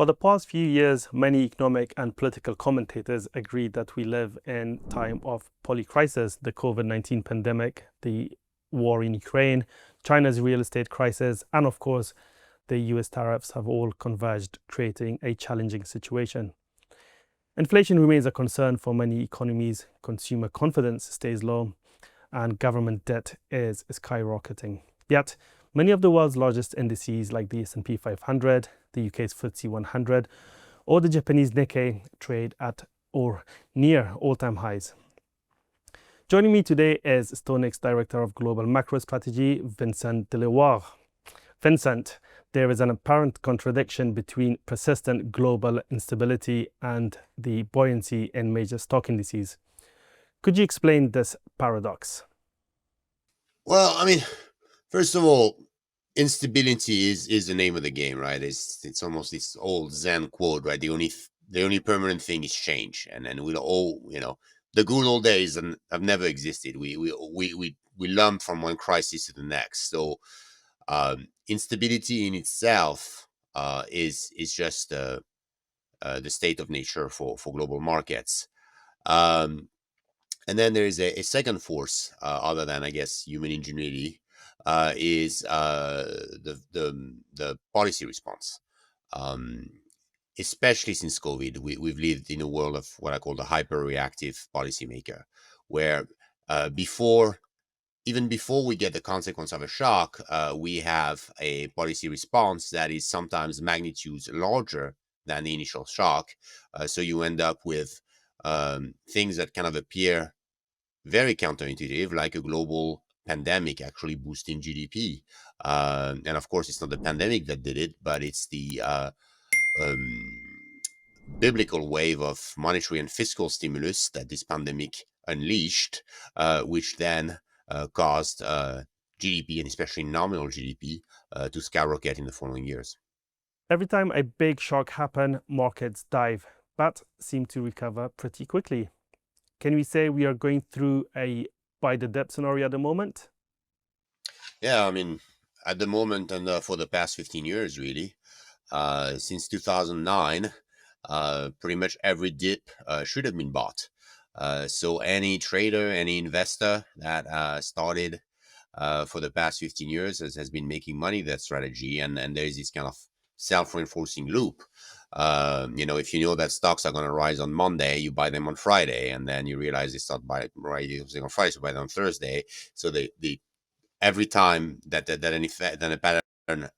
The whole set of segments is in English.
For the past few years, many economic and political commentators agreed that we live in time of polycrisis, the COVID-19 pandemic, the war in Ukraine, China's real estate crisis, and of course, the US tariffs have all converged, creating a challenging situation. Inflation remains a concern for many economies, consumer confidence stays low, and government debt is skyrocketing. Yet, many of the world's largest indices like the S&P 500, the UK's FTSE 100, or the Japanese Nikkei trade at or near all-time highs. Joining me today is StoneX Director of Global Macro Strategy, Vincent Deluard. Vincent, there is an apparent contradiction between persistent global instability and the buoyancy in major stock indices. Could you explain this paradox? Well, first of all, instability is the name of the game, right? It's almost this old Zen quote, right? The only permanent thing is change, and then we'll all, the good old days have never existed. We learn from one crisis to the next. So instability in itself is just the state of nature for global markets. And then there is a second force, other than, I guess, human ingenuity, is the policy response. Especially since COVID, we've lived in a world of what I call the hyper-reactive policymaker, where even before we get the consequence of a shock, we have a policy response that is sometimes magnitudes larger than the initial shock. So you end up with things that kind of appear very counterintuitive, like a global pandemic actually boosting GDP. And of course, it's not the pandemic that did it, but it's the biblical wave of monetary and fiscal stimulus that this pandemic unleashed, which then caused GDP, and especially nominal GDP, to skyrocket in the following years. Every time a big shock happens, markets dive, but seem to recover pretty quickly. Can we say we are going through a buy the dip scenario at the moment? Yeah, at the moment and for the past 15 years, really, since 2009, pretty much every dip should have been bought. So any trader, any investor that started for the past 15 years has been making money that strategy, and there's this kind of self-reinforcing loop. If you know that stocks are going to rise on Monday, you buy them on Friday, and then you realize they start rising on Friday, so you buy them on Thursday. So every time that a pattern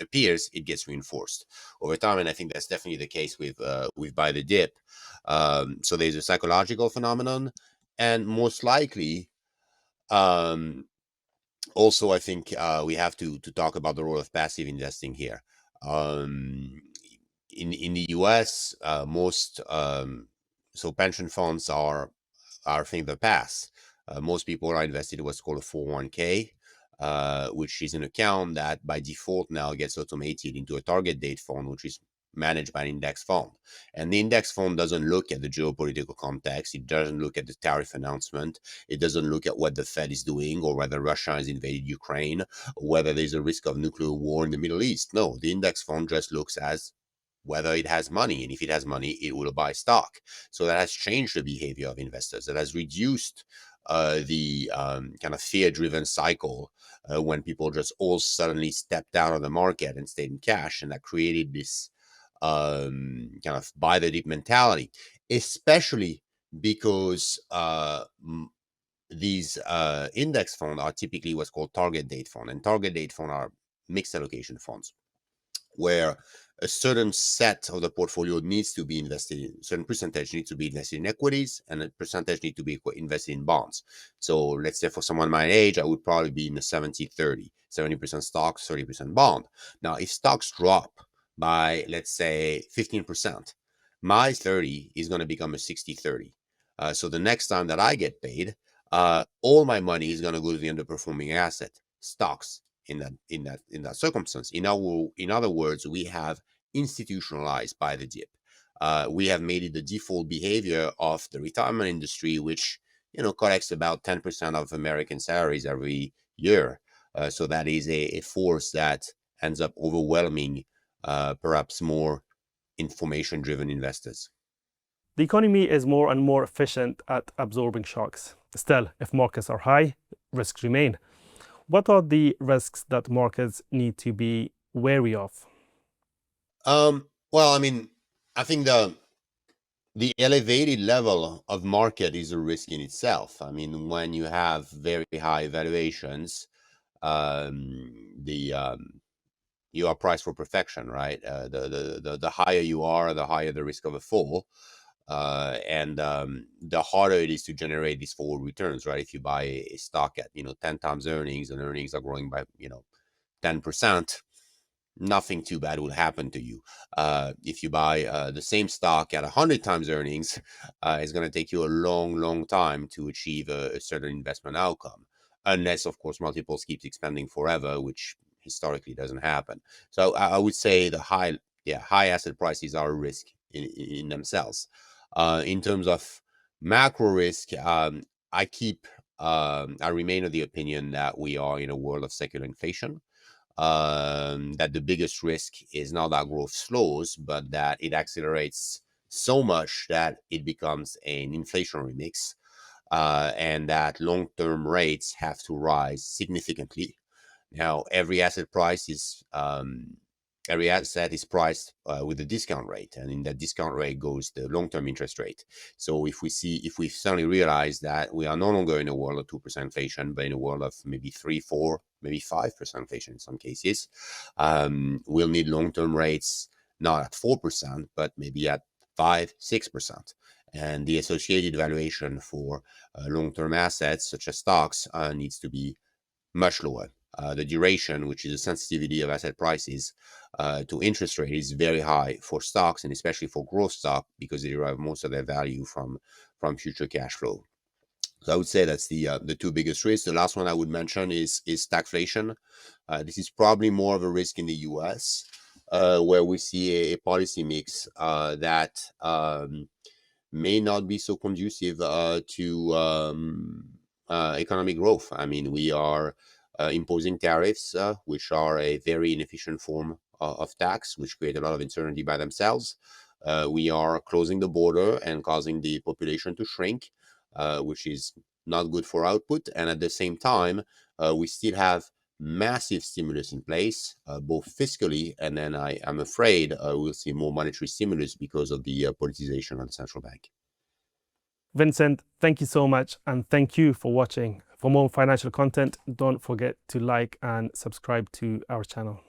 appears, it gets reinforced over time, and I think that's definitely the case with buy the dip. So there's a psychological phenomenon, and most likely, also, I think we have to talk about the role of passive investing here. In the US, most so pension funds are a thing of the past. Most people are invested in what's called a 401k, which is an account that by default now gets automated into a target date fund, which is managed by an index fund. And the index fund doesn't look at the geopolitical context. It doesn't look at the tariff announcement. It doesn't look at what the Fed is doing, or whether Russia has invaded Ukraine, or whether there's a risk of nuclear war in the Middle East. No, the index fund just looks as whether it has money, and if it has money, it will buy stock. So that has changed the behavior of investors. That has reduced the kind of fear-driven cycle when people just all suddenly stepped out of the market and stayed in cash, and that created this kind of buy the dip mentality, especially because these index funds are typically what's called target date fund, and target date fund are mixed allocation funds, where a certain set of the portfolio needs to be invested in, a certain percentage needs to be invested in equities, and a percentage needs to be invested in bonds. So let's say for someone my age, I would probably be in the 70-30, 70% stocks, 30% bond. Now, if stocks drop by, let's say, 15%, my 30 is going to become a 60-30. So the next time that I get paid, all my money is going to go to the underperforming asset, stocks. In that circumstance, in other words, we have institutionalized by the dip. We have made it the default behavior of the retirement industry, which collects about 10% of American salaries every year. So that is a force that ends up overwhelming perhaps more information-driven investors. The economy is more and more efficient at absorbing shocks. Still, if markets are high, risks remain. What are the risks that markets need to be wary of? Well, I mean, I think the elevated level of market is a risk in itself. I mean, when you have very high valuations, you are priced for perfection, right? The higher you are, the higher the risk of a fall, and the harder it is to generate these forward returns, right? If you buy a stock at 10 times earnings, and earnings are growing by 10%, nothing too bad will happen to you. If you buy the same stock at 100 times earnings, it's going to take you a long time to achieve a certain investment outcome, unless, of course, multiples keeps expanding forever, which historically doesn't happen. So I would say the high asset prices are a risk in themselves. In terms of macro risk, I remain of the opinion that we are in a world of secular inflation. That the biggest risk is not that growth slows, but that it accelerates so much that it becomes an inflationary mix, and that long-term rates have to rise significantly. Now, every asset is priced with a discount rate, and in that discount rate goes the long-term interest rate. So if we suddenly realize that we are no longer in a world of 2% inflation, but in a world of maybe 3, 4, maybe 5% inflation in some cases, we'll need long-term rates not at 4%, but maybe at 5, 6%. And the associated valuation for long-term assets such as stocks needs to be much lower. The duration, which is the sensitivity of asset prices to interest rate, is very high for stocks, and especially for growth stock, because they derive most of their value from future cash flow. So I would say that's the two biggest risks. The last one I would mention is stagflation. This is probably more of a risk in the U.S., where we see a policy mix that may not be so conducive to economic growth. I mean, we are imposing tariffs, which are a very inefficient form of tax, which create a lot of uncertainty by themselves. We are closing the border and causing the population to shrink, which is not good for output. And at the same time, we still have massive stimulus in place, both fiscally, and then I'm afraid we'll see more monetary stimulus because of the politicization of the central bank. Vincent, thank you so much, and thank you for watching. For more financial content, don't forget to like and subscribe to our channel.